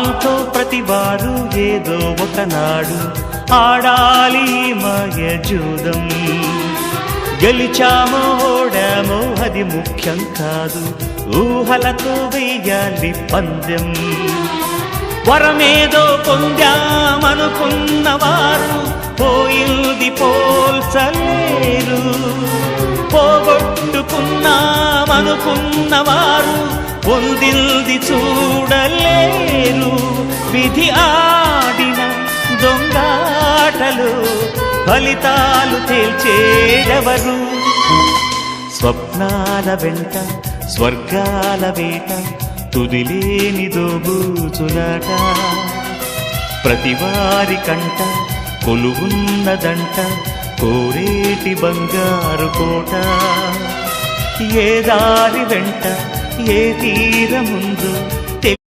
దాంతో ప్రతివారు ఏదో ఒకనాడు ఆడాలి మాయ జూదం. గెలిచామో ఓడామో అది ముఖ్యం కాదు, ఊహలతో వెయ్యాలి పందెం. వరమేదో పొందామనుకున్నవారు పోయింది పోల్చలేరు, పోగొట్టుకున్నామనుకున్నవారు పొందింది చూడలేరు. విధి ఆడిన దొంగాటలు ఫలితాలు తేల్చేదెవరు? స్వప్నాల వెంట స్వర్గాల వేట తుదిలేని దోబూచులాట. ప్రతివారి కంట కొలువున్నదంట కోరేటి బంగారు కోట. ఏ దారి వెంట ఏ తీరముందు